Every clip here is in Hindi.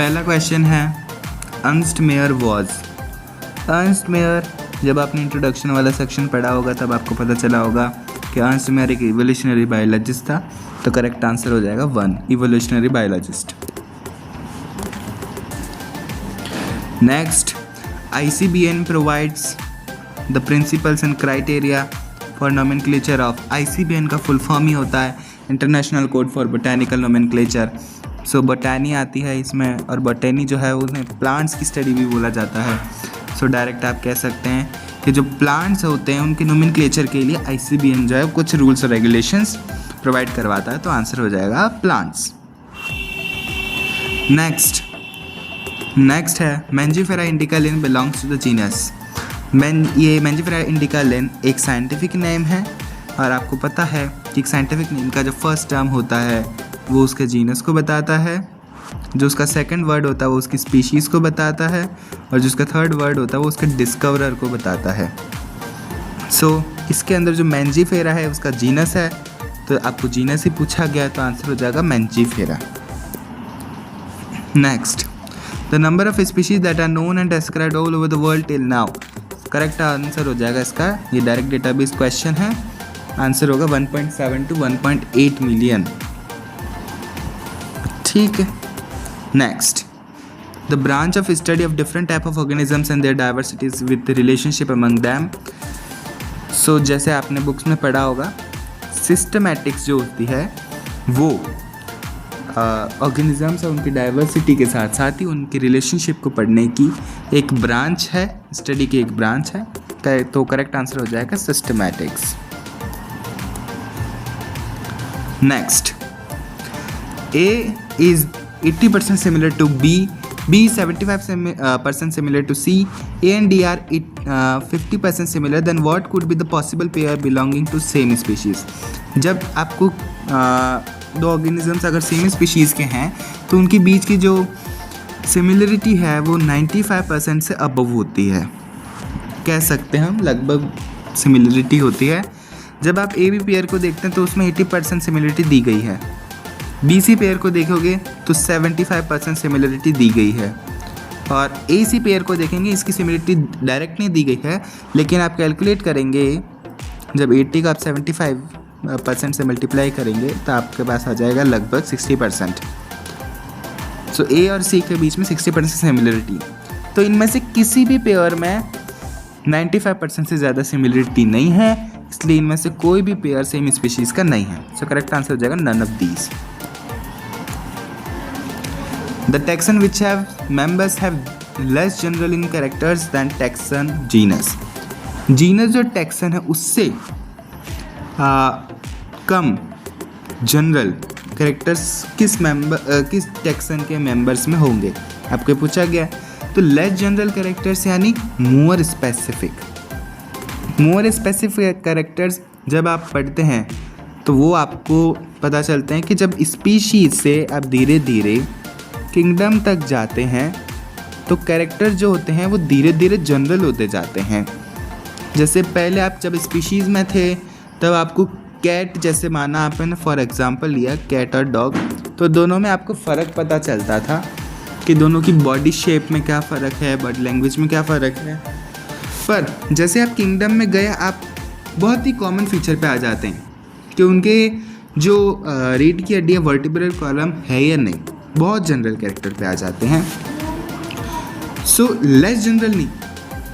पहला क्वेश्चन है Ernst Mayr was. Ernst Mayr, जब आपने इंट्रोडक्शन वाला सेक्शन पढ़ा होगा तब आपको पता चला होगा कि अर्नस्ट मेयर एक इवोल्यूशनरी बायोलॉजिस्ट था। तो करेक्ट आंसर हो जाएगा 1, evolutionary biologist. Next, ICBN provides the principles and criteria for nomenclature of। ICBN का फुल फॉर्म ही होता है international code for botanical nomenclature. So botany आती है इसमें, और बोटैनी जो है उन्हें प्लांट्स की स्टडी भी बोला जाता है। सो डायरेक्ट आप कह सकते हैं कि जो प्लांट्स होते हैं उनके नोमेनक्लेचर के लिए ICBN जो है कुछ रूल्स और रेगुलेशंस प्रोवाइड करवाता है। तो आंसर हो जाएगा प्लांट्स। नेक्स्ट है Mangifera indica Linn belongs to the genus. ये मैंजीफेरा इंडिका लिन एक साइंटिफिक नेम है, और आपको पता है कि एक साइंटिफिक नेम का जो फर्स्ट टर्म होता है वो उसके जीनस को बताता है, जो उसका सेकंड वर्ड होता है वो उसकी स्पीशीज़ को बताता है, और जो उसका थर्ड वर्ड होता है वो उसके डिस्कवरर को बताता है। सो इसके अंदर जो मैंजीफेरा है उसका जीनस है, तो आपको जीनस ही पूछा गया तो आंसर हो जाएगा Mangifera. Next, the number of species that are known and described all over the world till now. Correct answer हो जाएगा इसका, ये डायरेक्ट डेटाबेस क्वेश्चन है, आंसर होगा 1.7 to 1.8 मिलियन। ठीक है। Next, the branch of study of different type of organisms and their diversities with relationship among them. So जैसे आपने बुक्स में पढ़ा होगा, सिस्टमैटिक्स जो होती है वो ऑर्गेनिजम्स और उनकी डाइवर्सिटी के साथ साथ ही उनकी रिलेशनशिप को पढ़ने की एक ब्रांच है, स्टडी की एक ब्रांच है। तो करेक्ट आंसर हो जाएगा systematics. Next, A is 80% similar to B, B is 75% similar to C, A and D are 50% similar, then what could be the possible pair belonging to same species? जब आपको दो ऑर्गेनिजम्स अगर सेम स्पीशीज़ के हैं तो उनके बीच की जो सिमिलरिटी है वो 95% से अबव होती है, कह सकते हैं हम लगभग सिमिलरिटी होती है। जब आप ए बी पेयर को देखते हैं तो उसमें 80% सिमिलरिटी दी गई है, BC पेयर को देखोगे तो 75% सिमिलरिटी दी गई है, और AC पेयर को देखेंगे इसकी सिमिलरिटी डायरेक्ट नहीं दी गई है, लेकिन आप कैलकुलेट करेंगे जब 80 का आप 75% से मल्टीप्लाई करेंगे तो आपके पास आ जाएगा लगभग 60%। सो A और C के बीच में 60% सिमिलरिटी, तो इनमें से किसी भी पेयर में 95% से ज़्यादा सिमिलरिटी नहीं है, इसलिए इनमें से कोई भी पेयर सेम स्पीशीज़ का नहीं है। सो करेक्ट आंसर हो जाएगा none of these. The taxon which have members have less general in characters than taxon genus। Genus जो टैक्सन है उससे कम जनरल कैरेक्टर्स किस टैक्सन के मेंबर्स में होंगे, आपको पूछा गया। तो लेस जनरल कैरेक्टर्स यानी मोर स्पेसिफिक कैरेक्टर्स जब आप पढ़ते हैं तो वो आपको पता चलते हैं कि जब स्पीशीज से आप धीरे धीरे किंगडम तक जाते हैं तो कैरेक्टर जो होते हैं वो धीरे धीरे जनरल होते जाते हैं। जैसे पहले आप जब स्पीशीज़ में थे तब आपको कैट जैसे माना, आपने फॉर एग्जांपल लिया कैट और डॉग, तो दोनों में आपको फ़र्क पता चलता था कि दोनों की बॉडी शेप में क्या फ़र्क है, बॉडी लैंग्वेज में क्या फ़र्क है। पर जैसे आप किंगडम में गए आप बहुत ही कॉमन फीचर पे आ जाते हैं कि उनके जो रीढ़ की हड्डी वर्टिब्रल कॉलम है या नहीं, बहुत जनरल कैरेक्टर पे आ जाते हैं। सो लेस जनरल नहीं,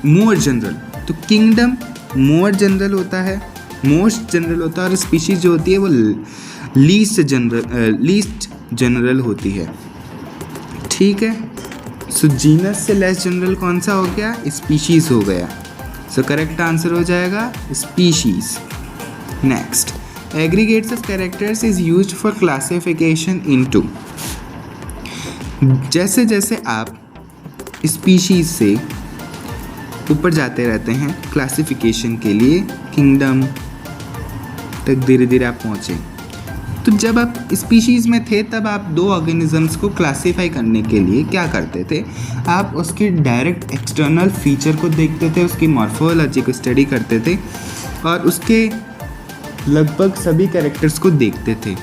मोर जनरल। तो किंगडम मोर जनरल होता है, मोस्ट जनरल होता है, और स्पीशीज जो होती है वो लीस्ट जनरल होती है। ठीक है। सो जीनस से लेस जनरल कौन सा हो गया, स्पीशीज हो गया। सो करेक्ट आंसर हो जाएगा species. Next, aggregates of characters is used for classification into. जैसे जैसे आप स्पीशीज से ऊपर जाते रहते हैं क्लासिफिकेशन के लिए, किंगडम तक धीरे धीरे आप पहुँचे। तो जब आप स्पीशीज़ में थे तब आप दो ऑर्गेनिजम्स को क्लासीफाई करने के लिए क्या करते थे, आप उसके डायरेक्ट एक्सटर्नल फीचर को देखते थे, उसकी मॉर्फोलॉजी को स्टडी करते थे और उसके लगभग सभी कैरेक्टर्स को देखते थे।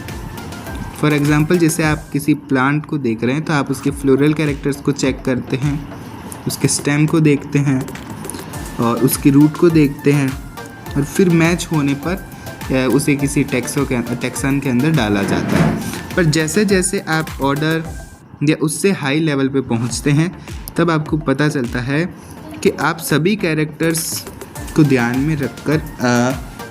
फॉर एग्जांपल जैसे आप किसी प्लांट को देख रहे हैं तो आप उसके फ्लोरल कैरेक्टर्स को चेक करते हैं, उसके स्टेम को देखते हैं और उसकी रूट को देखते हैं और फिर मैच होने पर उसे किसी टेक्सन के अंदर डाला जाता है। पर जैसे जैसे आप ऑर्डर या उससे हाई लेवल पे पहुंचते हैं तब आपको पता चलता है कि आप सभी कैरेक्टर्स को ध्यान में रखकर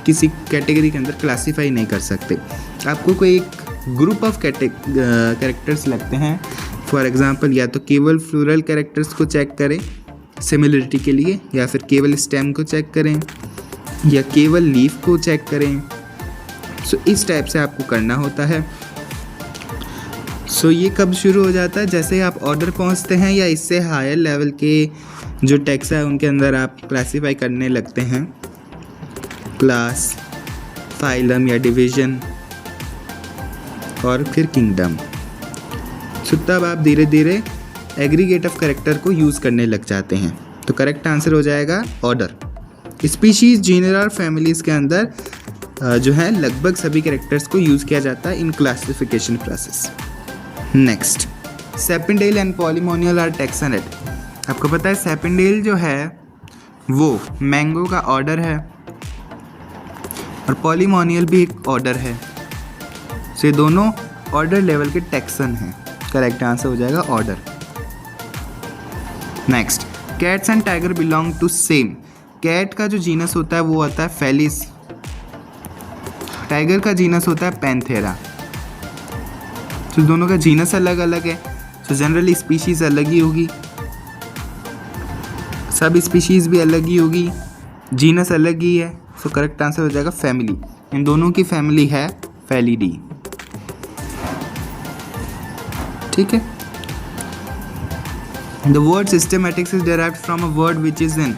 किसी कैटेगरी के अंदर क्लासीफाई नहीं कर सकते। आपको कोई एक ग्रुप ऑफ कैरेक्टर्स लगते हैं। फॉर एग्जांपल या तो केवल फ्लोरल कैरेक्टर्स को चेक करें सिमिलरिटी के लिए, या फिर केवल स्टेम को चेक करें, या केवल लीफ को चेक करें। सो इस टाइप से आपको करना होता है। सो ये कब शुरू हो जाता है? जैसे आप ऑर्डर पहुंचते हैं या इससे हायर लेवल के जो टेक्स्ट है उनके अंदर आप क्लासीफाई करने लगते हैं, क्लास, फाइलम या डिवीजन और फिर किंगडम। सो तब आप धीरे धीरे एग्रीगेट ऑफ कैरेक्टर को यूज़ करने लग जाते हैं। तो करेक्ट आंसर हो जाएगा ऑर्डर। स्पीशीज़, जीनर और फैमिलीज़ के अंदर जो है लगभग सभी कैरेक्टर्स को यूज़ किया जाता है in classification process. Next, Sapindales and Polemoniales are टेक्सोनेट। आपको पता है सेपेंडेल जो है वो मैंगो का ऑर्डर है और पॉलीमोनियल भी एक ऑर्डर है। सो ये दोनों ऑर्डर लेवल के टेक्सन हैं। करेक्ट आंसर हो जाएगा order. Next, cats and tiger belong to same. Cat का जो जीनस होता है वो आता है फेलिस, टाइगर का जीनस होता है पैंथेरा। तो दोनों का जीनस अलग अलग है, तो जनरली स्पीशीज़ अलग ही होगी, सब स्पीशीज़ भी अलग ही होगी, जीनस अलग ही है। सो करेक्ट आंसर हो जाएगा फैमिली। इन दोनों की फैमिली है फेलिडी। ठीक है। The word systematics is derived from a word which is in.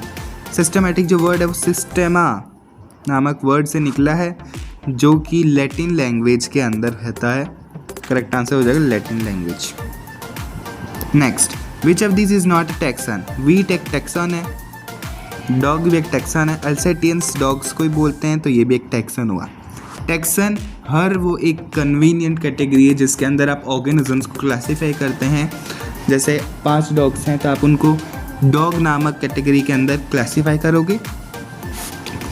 Systematic जो वर्ड है वो सिस्टेमा नामक वर्ड से निकला है जो कि लैटिन लैंग्वेज के अंदर रहता है। करेक्ट आंसर हो जाएगा Latin language. Next, which of this is not a taxon. Wheat एक टैक्सन है, डॉग भी एक टैक्सन है, अल्सेटियंस डॉग्स को ही बोलते हैं तो ये भी एक टैक्सन हुआ। टैक्सन हर वो एक कन्वीनियंट कैटेगरी है जिसके अंदर आप ऑर्गेनिजम्स को क्लासीफाई करते हैं। जैसे 5 डॉग्स हैं तो आप उनको डॉग नामक कैटेगरी के अंदर क्लासीफाई करोगे।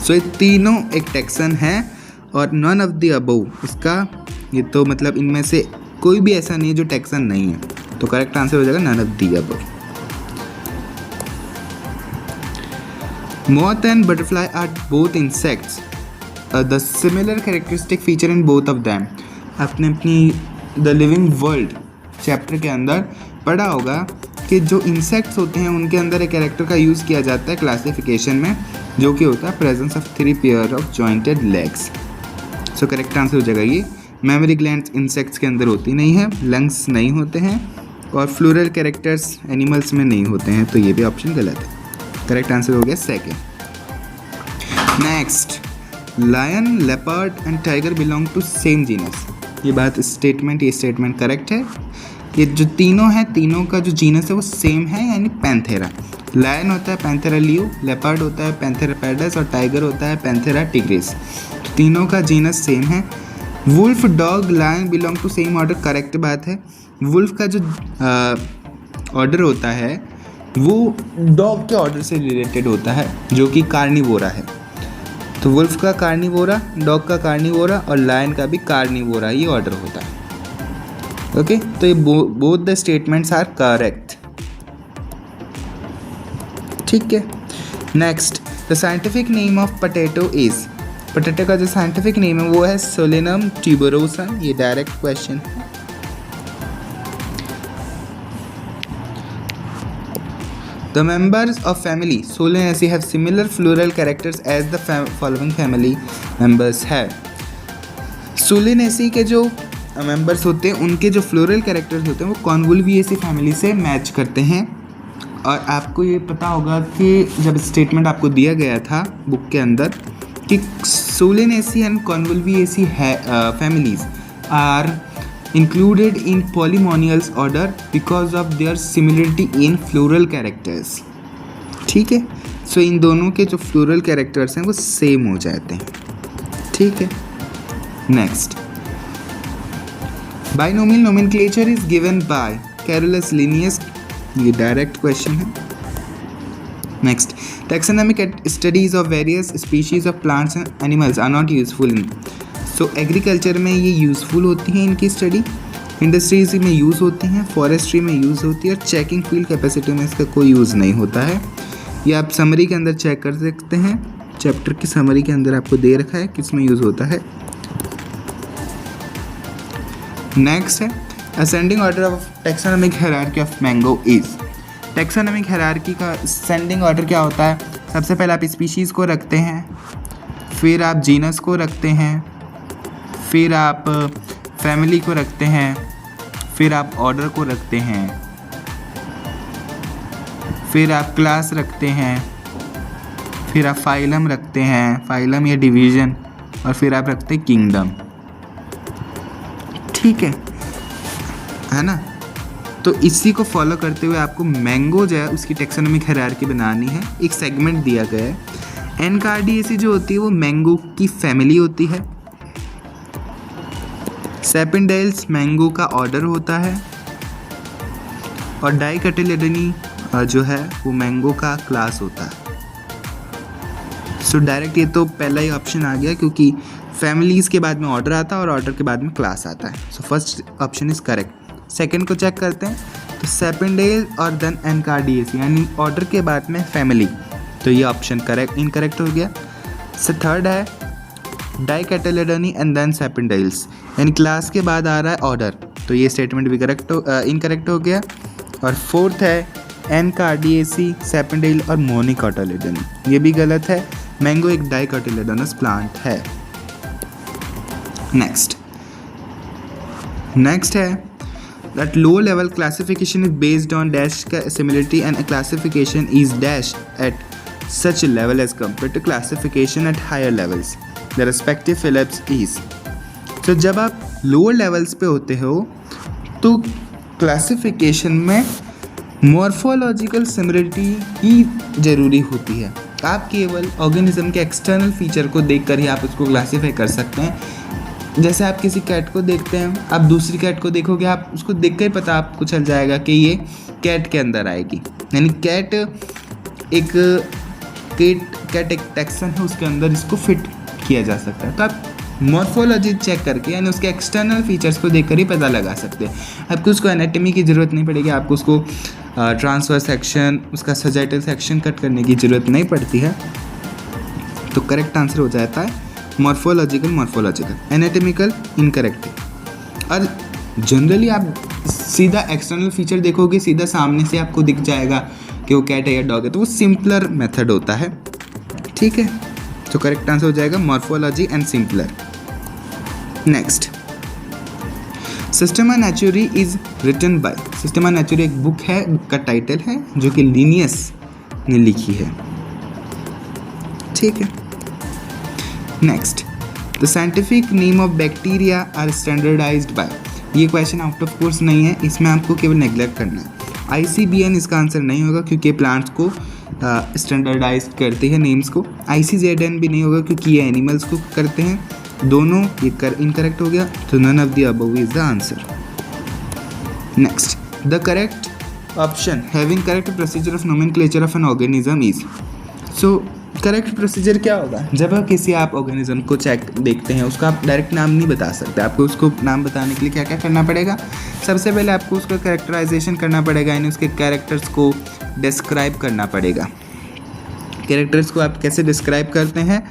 सो ये तीनों एक टैक्सन है और नॉन ऑफ द अबव, इसका ये तो मतलब इनमें से कोई भी ऐसा नहीं है जो टैक्सन नहीं है। तो करेक्ट आंसर हो जाएगा none of the above. Moth and butterfly are both insects. The similar characteristic feature in both of them. आपने अपनी द लिविंग वर्ल्ड चैप्टर के अंदर पढ़ा होगा कि जो इंसेक्ट्स होते हैं उनके अंदर एक कैरेक्टर का यूज़ किया जाता है क्लासिफिकेशन में, जो कि होता है presence of 3 pair of jointed legs. So correct answer हो जाएगा ये। मेमोरी ग्लैंड्स इंसेक्ट्स के अंदर होती नहीं है, लंग्स नहीं होते हैं और फ्लोरल कैरेक्टर्स एनिमल्स में नहीं होते हैं, तो ये भी ऑप्शन गलत है। करेक्ट आंसर हो गया second. Next, lion, leopard and tiger belong to same genus. ये स्टेटमेंट करेक्ट है। ये जो तीनों हैं, तीनों का जो जीनस है वो सेम है, यानी पैंथेरा। लायन होता है पैंथेरा लियो, लेपर्ड होता है पैंथेरा पैडस और टाइगर होता है पैंथेरा टिग्रिस। तो तीनों का जीनस सेम है। Wolf, dog, lion belong to same order. Correct बात है। वुल्फ का जो ऑर्डर होता है वो डॉग के ऑर्डर से रिलेटेड होता है जो कि कार्निवोरा है। तो वुल्फ का कार्निवोरा, डॉग का कार्निवोरा और लायन का भी कार्निवोरा ये ऑर्डर होता है। ओके, तो ये both the statements are correct. ठीक है। Next, the scientific name of potato is. Potato का जो साइंटिफिक नेम है वो है सोलेनम ट्यूबरोसम। ये डायरेक्ट क्वेश्चन है। The members of family Solanaceae have similar floral characters as the following family members have. Solanaceae के जो मेंबर्स होते हैं उनके जो फ्लोरल कैरेक्टर्स होते हैं वो कॉन्वोल्विएसी फैमिली से मैच करते हैं। और आपको ये पता होगा कि जब स्टेटमेंट आपको दिया गया था बुक के अंदर कि Solanaceae and Convolvulaceae families are included in polynomials order because of their similarity in floral characters। ठीक है। सो इन दोनों के जो फ्लोरल कैरेक्टर्स हैं वो सेम हो जाते हैं। ठीक है। Next, binomial nomenclature is given by Carolus Linnaeus, ये डायरेक्ट क्वेश्चन है। Next, taxonomic studies of various species of plants and animals are not useful in. So agriculture में ये यूज़फुल होती हैं इनकी स्टडी, इंडस्ट्रीज में यूज़ होती हैं, फॉरेस्ट्री में यूज़ होती है, और चेकिंग फील्ड कैपेसिटी में इसका कोई यूज़ नहीं होता है। ये आप समरी के अंदर चेक कर सकते हैं, चैप्टर की समरी के अंदर आपको दे रखा है किस में यूज़ होता है। नेक्स्ट है ascending order of taxonomic hierarchy of mango is. Taxonomic hierarchy का असेंडिंग ऑर्डर क्या होता है? सबसे पहले आप स्पीशीज़ को रखते हैं, फिर आप जीनस को रखते हैं, फिर आप फैमिली को रखते हैं, फिर आप ऑर्डर को रखते हैं, फिर आप क्लास रखते हैं, फिर आप फाइलम रखते हैं, फाइलम या डिवीज़न, और फिर आप रखते हैं किंगडम। ठीक है ना? तो इसी को फॉलो करते हुए आपको मैंगो जो है उसकी टैक्सोनॉमिक हायरार्की बनानी है। एक सेगमेंट दिया गया है। एनकार्डिएसी जो होती है वो मैंगो की फैमिली होती है। सेपिंडाइल्स मैंगो का ऑर्डर होता है, और डाइकोटिलेडोनी जो है वो मैंगो का क्लास होता है। सो डायरेक्ट ये तो पहला ही ऑप्शन आ गया, क्योंकि फैमिलीज़ के बाद में ऑर्डर आता है और ऑर्डर के बाद में क्लास आता है। So first option is correct. Second को चेक करते हैं, तो सेपिंडाइल और देन एनकार्डिएसी, यानी ऑर्डर के बाद में फैमिली, तो ये ऑप्शन इनकरेक्ट हो गया। सो थर्ड है डाइकोटिलेडोनी एंड देन सेपिंडाइल्स, यानी क्लास के बाद आ रहा है ऑर्डर, तो ये स्टेटमेंट भी इनकरेक्ट हो गया। और फोर्थ है एनकार्डिएसी, सेपिंडाइल और मोनोकोटिलेडोनी, ये भी गलत है। मैंगो एक डाइकोटिलेडोनस प्लांट है। नेक्स्ट है that low level classification is based on dash similarity and a classification is dash at such a level as compared to classification at higher levels. The respective Phillips is. So जब आप lower levels पे होते हो तो क्लासिफिकेशन में मॉर्फोलॉजिकल सिमिलरिटी ही ज़रूरी होती है। आप केवल ऑर्गेनिज्म के एक्सटर्नल फीचर को देखकर ही आप उसको क्लासीफाई कर सकते हैं। जैसे आप किसी कैट को देखते हैं, आप दूसरी कैट को देखोगे, आप उसको देख कर ही पता आपको चल जाएगा कि ये कैट के अंदर आएगी, यानी कैट एक टैक्सन है, उसके अंदर इसको फिट किया जा सकता है। तो आप मॉर्फोलॉजी चेक करके, यानी उसके एक्सटर्नल फीचर्स को देखकर ही पता लगा सकते हैं। आपको उसको एनाटॉमी की ज़रूरत नहीं पड़ेगी, आपको उसको ट्रांसफर सेक्शन, उसका सजाइटल सेक्शन कट करने की ज़रूरत नहीं पड़ती है। तो करेक्ट आंसर हो जाता है मॉर्फोलॉजिकल, एनाटॉमिकल इनकरेक्ट। और जनरली आप सीधा एक्सटर्नल फीचर देखोगे, सीधा सामने से आपको दिख जाएगा कि वो कैट है या डॉग है, तो वो सिंपलर मेथड होता है। ठीक है, तो करेक्ट आंसर हो जाएगा morphology and simpler. Next, Systema Naturae is written by. Systema Naturae एक बुक है, बुक का टाइटल है जो कि लिनियस ने लिखी है। ठीक है, next, the scientific name of bacteria are standardised by. ये क्वेश्चन आउट ऑफ कोर्स नहीं है, इसमें आपको केवल नेग्लेक्ट करना है। ICBN इसका आंसर नहीं होगा क्योंकि प्लांट्स को स्टैंडर्डाइज करते हैं नेम्स को। ICZN भी नहीं होगा क्योंकि ये एनिमल्स को करते हैं। दोनों ये इनकरेक्ट हो गया, तो none of the above is the answer. Next, the correct option having correct procedure of nomenclature of an organism is. So correct procedure क्या होगा? जब आप किसी ऑर्गेनिज्म को देखते हैं, उसका आप डायरेक्ट नाम नहीं बता सकते। आपको उसको नाम बताने के लिए क्या क्या करना पड़ेगा? सबसे पहले आपको उसका कैरेक्टराइजेशन करना पड़ेगा, यानी उसके कैरेक्टर्स को डिस्क्राइब करना पड़ेगा। कैरेक्टर्स को आप कैसे डिस्क्राइब करते हैं?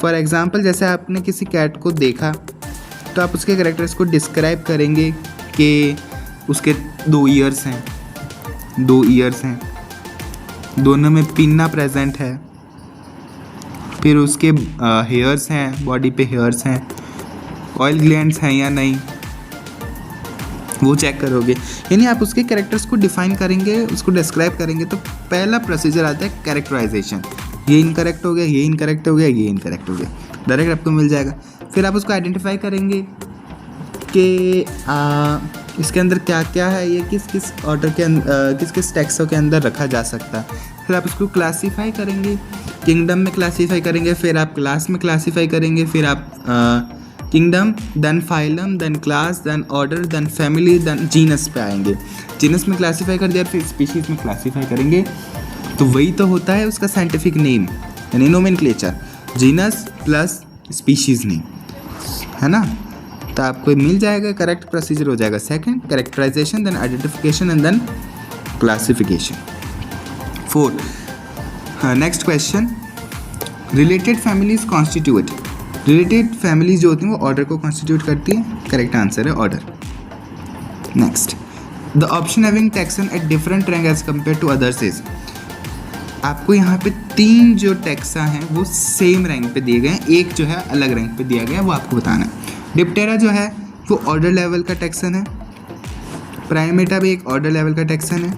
फॉर एग्जांपल, जैसे आपने किसी कैट को देखा तो आप उसके कैरेक्टर्स को डिस्क्राइब करेंगे कि उसके 2 ईयर्स हैं, दोनों में पिन्ना प्रेजेंट है, फिर उसके हेयर्स हैं, बॉडी पे हेयर्स हैं, ऑयल ग्लैंड्स हैं या नहीं, वो चेक करोगे। यानी आप उसके कैरेक्टर्स को डिफाइन करेंगे, उसको डिस्क्राइब करेंगे। तो पहला प्रोसीजर आता है कैरेक्टराइजेशन। ये इनकरेक्ट हो गया, ये इनकरेक्ट हो गया, ये इनकरेक्ट हो गया, डायरेक्ट आपको मिल जाएगा। फिर आप उसको आइडेंटिफाई करेंगे कि इसके अंदर क्या क्या है, ये किस किस ऑर्डर के किस किस टैक्सों के अंदर रखा जा सकता है। फिर आप उसको क्लासीफाई करेंगे, किंगडम में क्लासीफाई करेंगे, फिर आप क्लास में क्लासीफाई करेंगे, फिर आप kingdom, then phylum, then class, then order, then family, then genus पे आएंगे। जीनस में क्लासीफाई कर दिया, फिर स्पीशीज में क्लासीफाई करेंगे। तो वही तो होता है उसका साइंटिफिक नेम यानी nomenclature, genus plus species name, है ना। तो आपको मिल जाएगा, करेक्ट प्रोसीजर हो जाएगा। Second characterisation, then identification and then classification. 4 next question, related families constitute. Related families जो होती हैं वो ऑर्डर को कॉन्स्टिट्यूट करती है। करेक्ट आंसर है order. Next, the option having taxon at different rank as compare to others is. आपको यहाँ पे 3 जो टैक्सा हैं वो सेम रैंक पे दिए गए हैं, एक जो है अलग रैंक पे दिया गया है, वो आपको बताना है। डिप्टेरा जो है वो ऑर्डर लेवल का टैक्सन है, प्राइमेटा भी एक ऑर्डर लेवल का टैक्सन है,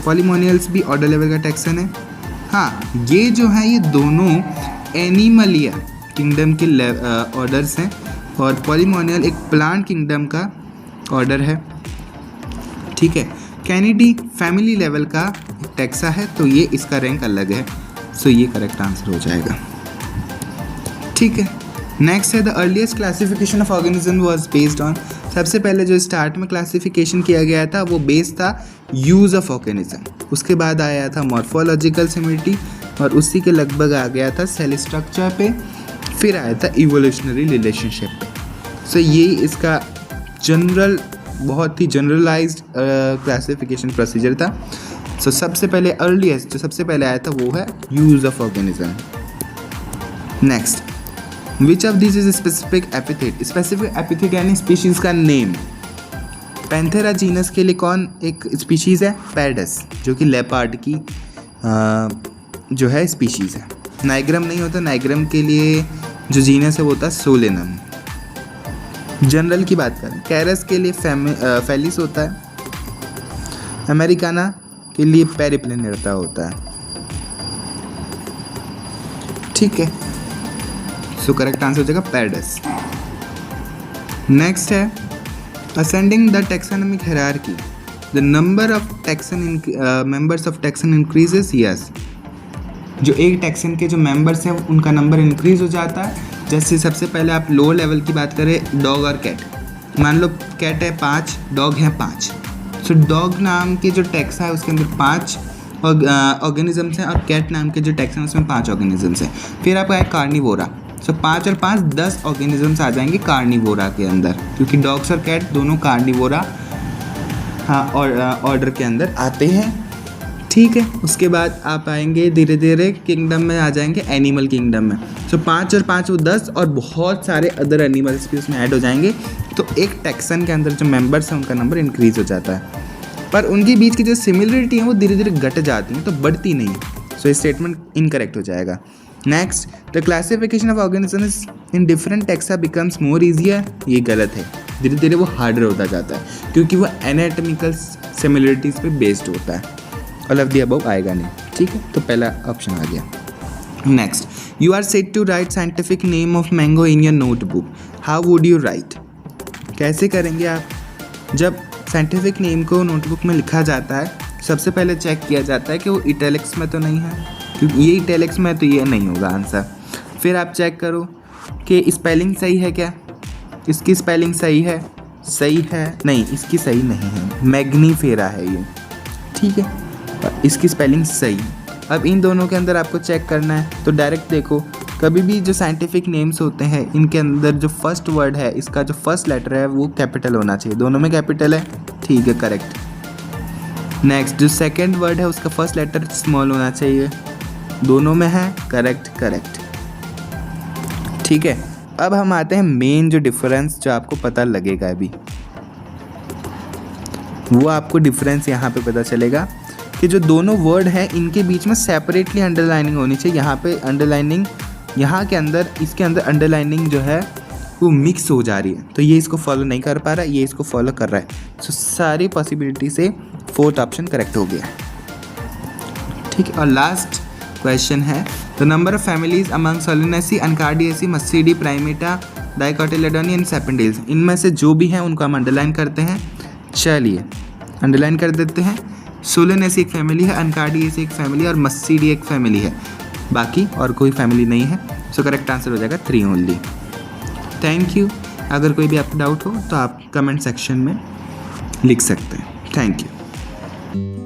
पॉलीमोनियल्स भी ऑर्डर लेवल का टैक्सन है। हाँ, ये जो है ये दोनों एनिमलिया किंगडम के ऑर्डर्स हैं और पॉलीमोनियल एक प्लांट किंगडम का ऑर्डर है, ठीक है। कैनिडी फैमिली लेवल का टैक्सा है, तो ये इसका रैंक अलग है, सो ये करेक्ट आंसर हो जाएगा, ठीक है। नेक्स्ट है the earliest classification of organism was based on. सबसे पहले जो स्टार्ट में क्लासिफिकेशन किया गया था वो बेस्ड था यूज़ ऑफ ऑर्गेनिज्म, उसके बाद आया था मॉर्फोलॉजिकल सिमिलरिटी और उसी के लगभग आ गया था सेल स्ट्रक्चर पे, फिर आया था इवोल्यूशनरी रिलेशनशिप पे। सो ये इसका जनरल, बहुत ही जनरलाइज्ड क्लासिफिकेशन प्रोसीजर था। सो सबसे पहले अर्लीस्ट जो सबसे पहले आया था वो है use of organism. Next, which of this is specific epithet. Specific epithet यानी स्पीशीज़ का नेम। पैंथेरा जीनस के लिए कौन एक स्पीशीज़ है? पैरडस, जो कि लेपर्ड की जो है स्पीशीज़ है। नाइग्रम नहीं होता, नाइग्रम के लिए जो जीनस है वो होता है सोलेनम। जनरल की बात करें, कैरस के लिए फेलिस होता है, अमेरिकाना के लिए पेरिप्लेनेटा होता है, ठीक है। सो करेक्ट आंसर हो जाएगा पैरडस। नेक्स्ट है ascending the taxonomic hierarchy, the number of members of taxon increases. Yes, जो एक टैक्सन के जो मेंबर्स हैं उनका नंबर इंक्रीज हो जाता है। जैसे सबसे पहले आप लोअर लेवल की बात करें, डॉग और कैट। मान लो कैट है 5, डॉग है 5। सो डॉग नाम के जो टैक्सा है उसके अंदर 5 ऑर्गेनिजम्स हैं और कैट नाम के जो टैक्सा है उसमें 5 ऑर्गेनिजम्स हैं। फिर आपका है कार्निवोरा। सो 5 और 5 10 ऑर्गेनिजम्स आ जाएंगे कार्निवोरा के अंदर, क्योंकि डॉग्स और कैट दोनों कार्निवोरा और ऑर्डर के अंदर आते हैं, ठीक है। उसके बाद आप आएंगे धीरे धीरे किंगडम में, आ जाएंगे एनिमल किंगडम में। सो 5 और 5 वो 10 और बहुत सारे अदर एनिमल्स भी उसमें ऐड हो जाएंगे। तो एक टैक्सन के अंदर जो मेंबर्स हैं उनका नंबर इंक्रीज हो जाता है, पर उनके बीच की जो सिमिलरिटी है वो धीरे धीरे घट जाती हैं, तो बढ़ती नहीं है। सो ये स्टेटमेंट इनकरेक्ट हो जाएगा। Next, the classification of organisms in different taxa becomes more easier. ये गलत है, धीरे धीरे वो हार्डर होता जाता है क्योंकि वो एनाटॉमिकल सिमिलरिटीज़ पे बेस्ड होता है। ऑल ऑफ द अबव आएगा नहीं, ठीक है। तो पहला ऑप्शन आ गया। Next, you are said to write scientific name of mango in your notebook, how would you write. कैसे करेंगे आप? जब साइंटिफिक नेम को नोटबुक में लिखा जाता है, सबसे पहले चेक किया जाता है कि वो इटैलिक्स में तो नहीं है, क्योंकि ये इटैलिक्स में है तो ये नहीं होगा आंसर। फिर आप चेक करो कि स्पेलिंग सही है क्या, इसकी स्पेलिंग सही है नहीं, इसकी सही नहीं है, मैग्नीफेरा है ये, ठीक है, इसकी स्पेलिंग सही। अब इन दोनों के अंदर आपको चेक करना है, तो डायरेक्ट देखो, कभी भी जो साइंटिफिक नेम्स होते हैं इनके अंदर जो फर्स्ट वर्ड है, इसका जो फर्स्ट लेटर है वो कैपिटल होना चाहिए। दोनों में कैपिटल है, ठीक है, करेक्ट। नेक्स्ट, जो सेकंड वर्ड है उसका फर्स्ट लेटर स्मॉल होना चाहिए, दोनों में है, करेक्ट, ठीक है। अब हम आते हैं मेन जो डिफरेंस जो आपको पता लगेगा अभी, वो आपको डिफरेंस यहाँ पे पता चलेगा कि जो दोनों वर्ड हैं इनके बीच में सेपरेटली अंडरलाइनिंग होनी चाहिए। यहाँ पे अंडरलाइनिंग, यहाँ के अंदर, इसके अंदर अंडरलाइनिंग जो है वो मिक्स हो जा रही है, तो ये इसको फॉलो नहीं कर पा रहा, ये इसको फॉलो कर रहा है। सो सारी पॉसिबिलिटी से फोर्थ ऑप्शन करेक्ट हो गया, ठीक है। और लास्ट क्वेश्चन है, the number of families among Solanaceae, Anacardiaceae, Muscidae, Primata, Dicotyledonae and Sapindales. इनमें से जो भी हैं उनको हम अंडरलाइन करते हैं। चलिए अंडरलाइन कर देते हैं। सोलेनेसी एक फैमिली है, अनकार्डियेसी एक फैमिली और मस्सीडी एक फैमिली है, बाकी और कोई फैमिली नहीं है। सो करेक्ट आंसर हो जाएगा 3 ओनली। Thank you. अगर कोई भी आपको डाउट हो तो आप कमेंट सेक्शन में लिख सकते हैं। Thank you.